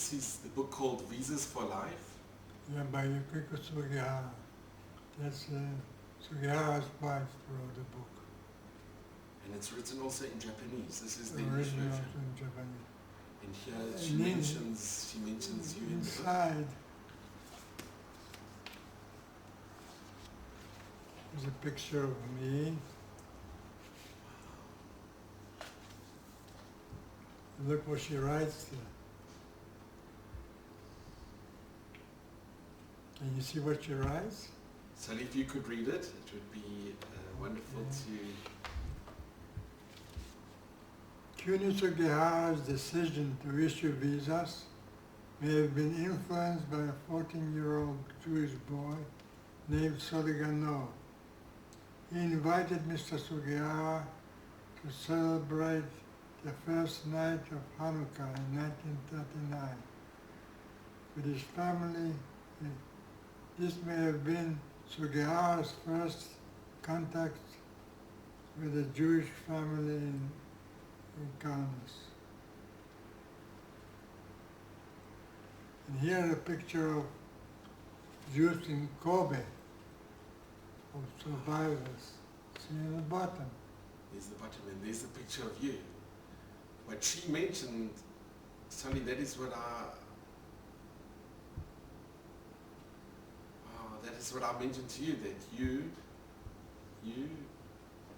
This is the book called Visas for Life. Yeah, by Yukiko Sugihara. That's Sugihara's wife wrote the book. And it's written also in Japanese. This is the English Original version. in Japanese. And here And she mentions you in the book. inside is a picture of me. Look what she writes there. Can you see what she writes? So if you could read it, it would be wonderful to... Kuni Sugihara's decision to issue visas may have been influenced by a 14-year-old Jewish boy named Ganor. He invited Mr. Sugihara to celebrate the first night of Hanukkah in 1939. With his family, this may have been Sugihara's first contact with a Jewish family in Kaunas. And here a picture of Jews in Kobe, of survivors. See in the bottom. There's the bottom, and there's the picture of you. What she mentioned, Sonny, that is what I mentioned to you, that you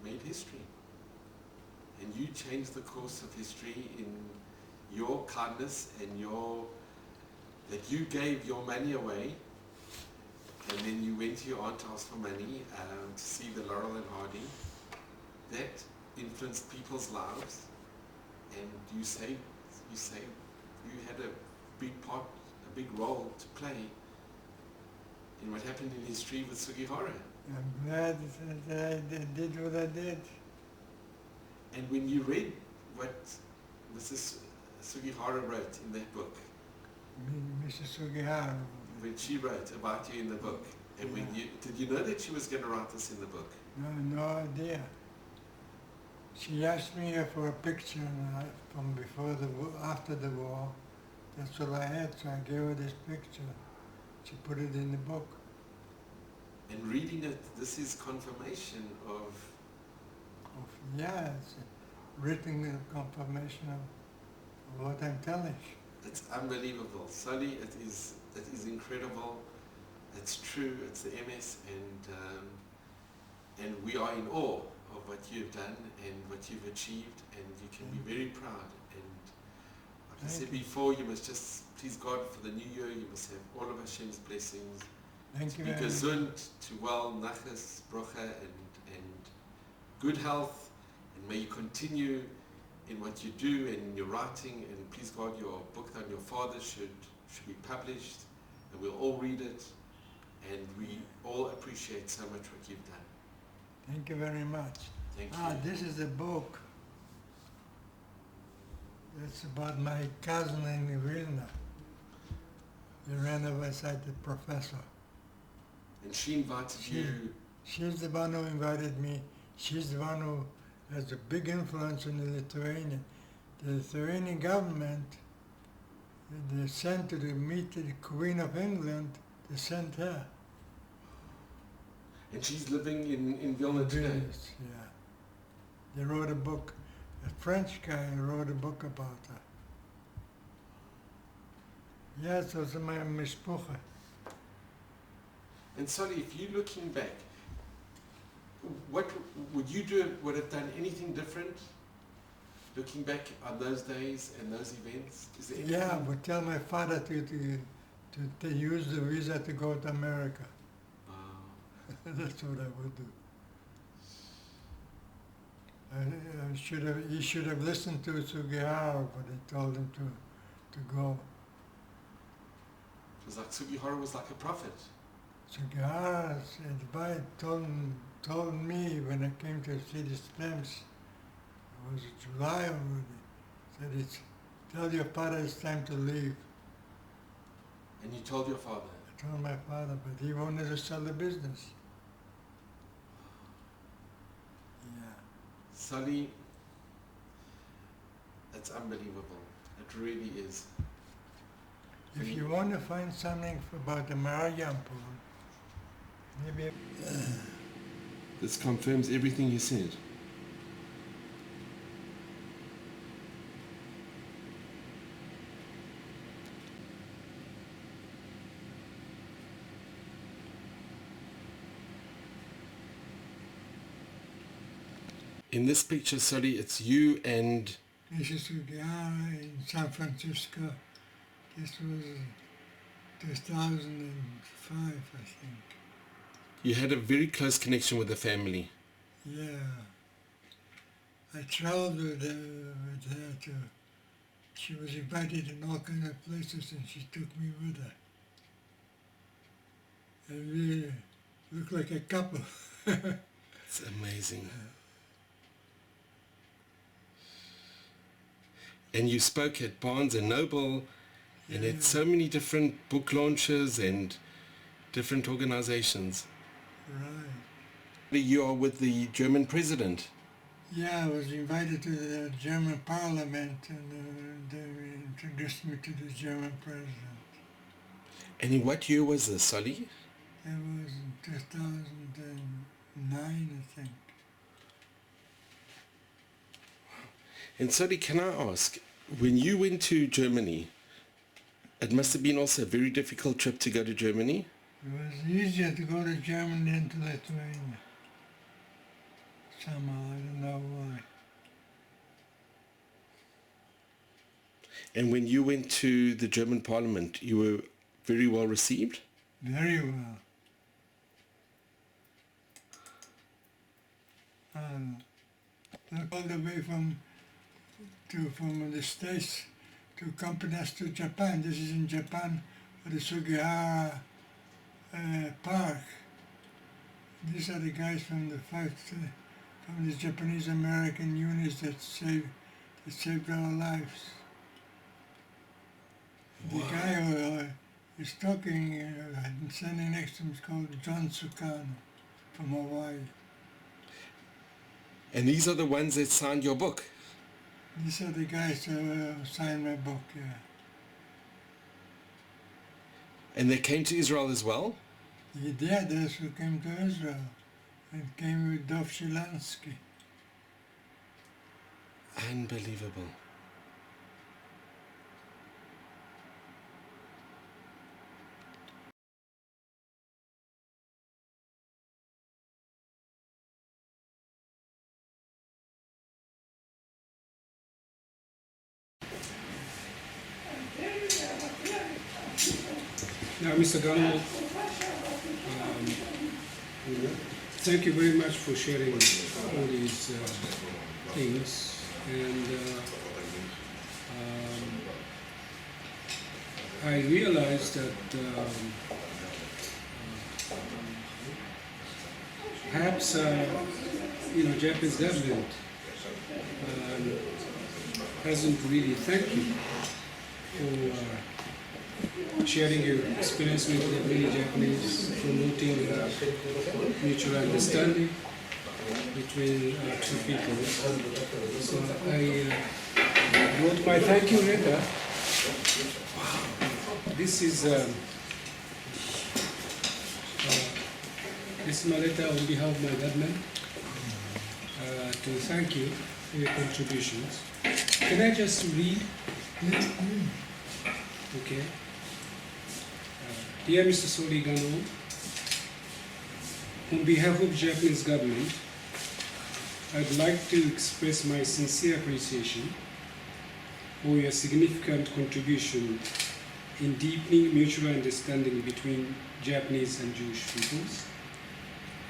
made history. And you changed the course of history in your kindness and that you gave your money away, and then you went to your aunt to ask for money to see the Laurel and Hardy. That influenced people's lives, and you had a big part, a big role to play in what happened in history with Sugihara. I'm glad that I did what I did. And when you read what Mrs. Sugihara wrote in that book, Mrs. Sugihara, when she wrote about you in the book, and when did you know that she was going to write this in the book? no idea. She asked me for a picture from before after the war. That's all I had, so I gave her this picture. She put it in the book. And reading it, this is confirmation of... It's a written confirmation of what I'm telling. It's unbelievable. Sally, it is incredible. It's true, it's the MS, and we are in awe of what you've done and what you've achieved, and you can be very proud. And like I said before, you must just please God for the new year. You must have all of Hashem's blessings. Thank you. Be gesund, to well, nachas, brocha, and good health, and may you continue in what you do and in your writing, and please God, your book on your father should be published, and we'll all read it, and we all appreciate so much what you've done. Thank you very much. Thank you. This is a book. It's about my cousin in Vilna. He ran beside the professor. And she invited you. She's the one who invited me. She's the one who has a big influence in the Lithuanian. The Lithuanian government, they sent to meet the Queen of England, they sent her. And she's living in Vilna today? Yeah. They wrote a book. A French guy wrote a book about her. Yes, it was my mishpucha. And sorry, if you're looking back, what would you would have done anything different? Looking back on those days and those events? Is there anything? Yeah, I would tell my father to use the visa to go to America. That's what I would do. He should have listened to Sugihara, but he told him to go. It was like Sugihara was like a prophet. Sugihara's advice told me when I came to see the stamps, it was July already, said tell your father it's time to leave. And you told your father? I told my father, but he wanted to sell the business. Sully, it's unbelievable. It really is. If you want to find something about the Marayampur, maybe This confirms everything you said. In this picture, sorry, it's you and... Mrs. Ugiara in San Francisco. This was 2005, I think. You had a very close connection with the family. Yeah. I traveled with her to, she was invited in all kinds of places and she took me with her. And we looked like a couple. It's amazing. And you spoke at Barnes and Noble and at so many different book launches and different organizations. Right. You are with the German president. Yeah, I was invited to the German parliament and they introduced me to the German president. And in what year was this, Solly? It was in 2009, I think. And Solly, can I ask, when you went to Germany, it must have been also a very difficult trip to go to Germany? It was easier to go to Germany than to Lithuania. Somehow, I don't know why. And when you went to the German parliament, you were very well received? Very well. All the way from the States to accompany us to Japan. This is in Japan, the Sugihara Park. These are the guys from the Japanese American units that saved our lives. Wow. The guy who is talking, standing next to him, is called John Tsukano from Hawaii. And these are the ones that signed your book? These are the guys who signed my book, yeah. And they came to Israel as well? Yeah, those who came to Israel and came with Dov Shilansky. Unbelievable. Now, Mr. Ganor, thank you very much for sharing all these things. And I realized that perhaps, Japanese government hasn't really thanked you for sharing your experience with the many Japanese, promoting mutual understanding between two people. So I wrote my thank you letter. This is my letter on behalf of my government to thank you for your contributions. Can I just read? Okay. Dear Mr. Soli Ganor, on behalf of Japanese government, I'd like to express my sincere appreciation for your significant contribution in deepening mutual understanding between Japanese and Jewish peoples,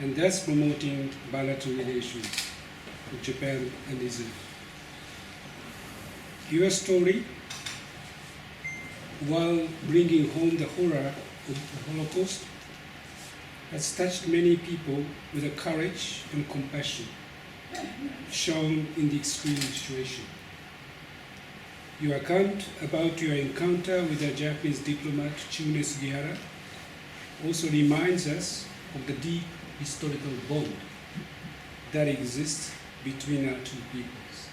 and thus promoting bilateral relations with Japan and Israel. Your story, while bringing home the horror of the Holocaust, has touched many people with the courage and compassion shown in the extreme situation. Your account about your encounter with the Japanese diplomat Chune Sugihara also reminds us of the deep historical bond that exists between our two peoples.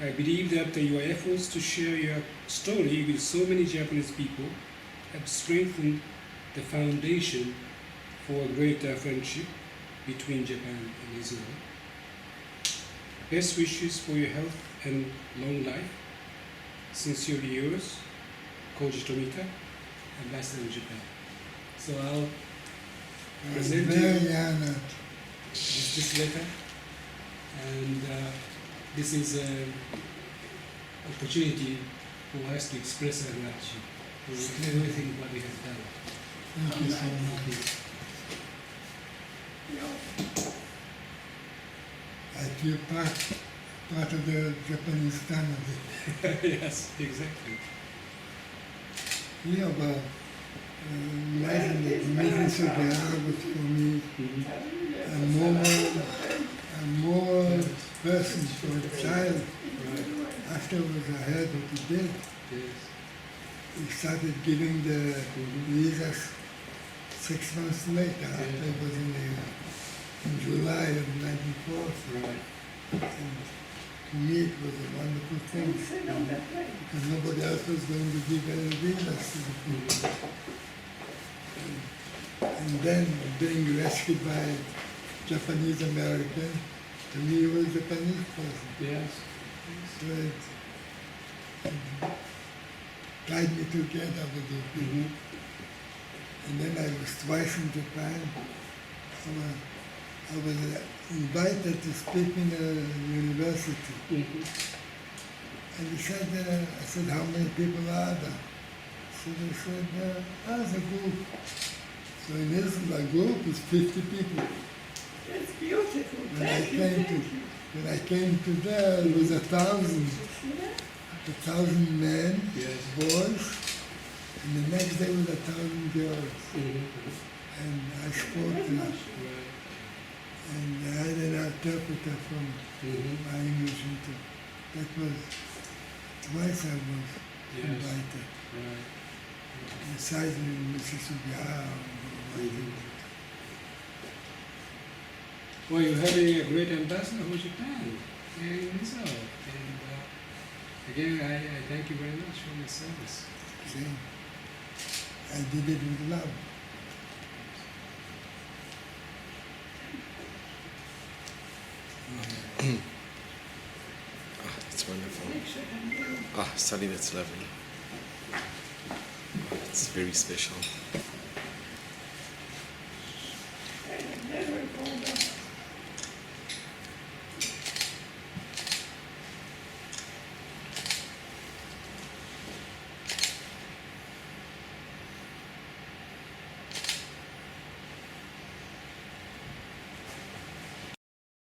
I believe that your efforts to share your story with so many Japanese people have strengthened the foundation for a greater friendship between Japan and Israel. Best wishes for your health and long life. Sincerely yours, Koji Tomita, Ambassador in Japan. So I'll I'm present very you honored. this letter, and this is an opportunity for us to express our gratitude for everything what we have done. Thank you so much. I feel part of the Japanese family. Yes, exactly. You know, but imagine Sugihara was for me a more person for a child. Right. After I was ahead what he did, Yes. he started giving the visas 6 months later, after it was in July of '94. Right. And to me it was a wonderful thing, because nobody else was going to give any visas to the people. And then being rescued by Japanese American, to me he was a Japanese person. Yes. So it tied me together with the people. And then I was twice in Japan. I was invited to speak in a university. And he said, I said, how many people are there? So they said, there's a group. So in Israel, a group is 50 people. It's beautiful. When I came to there, it was 1,000. 1,000 men, Yes. boys, and the next day was 1,000 girls. And I spoke to them. Right. And I had an interpreter from my English into. That was twice I was Yes. invited. Right. Besides Mrs. Sugihara. Well, you're having a great ambassador for Japan here in Israel. And again, I thank you very much for your service. See, I did it with love. It's wonderful. Salim, it's lovely. It's very special.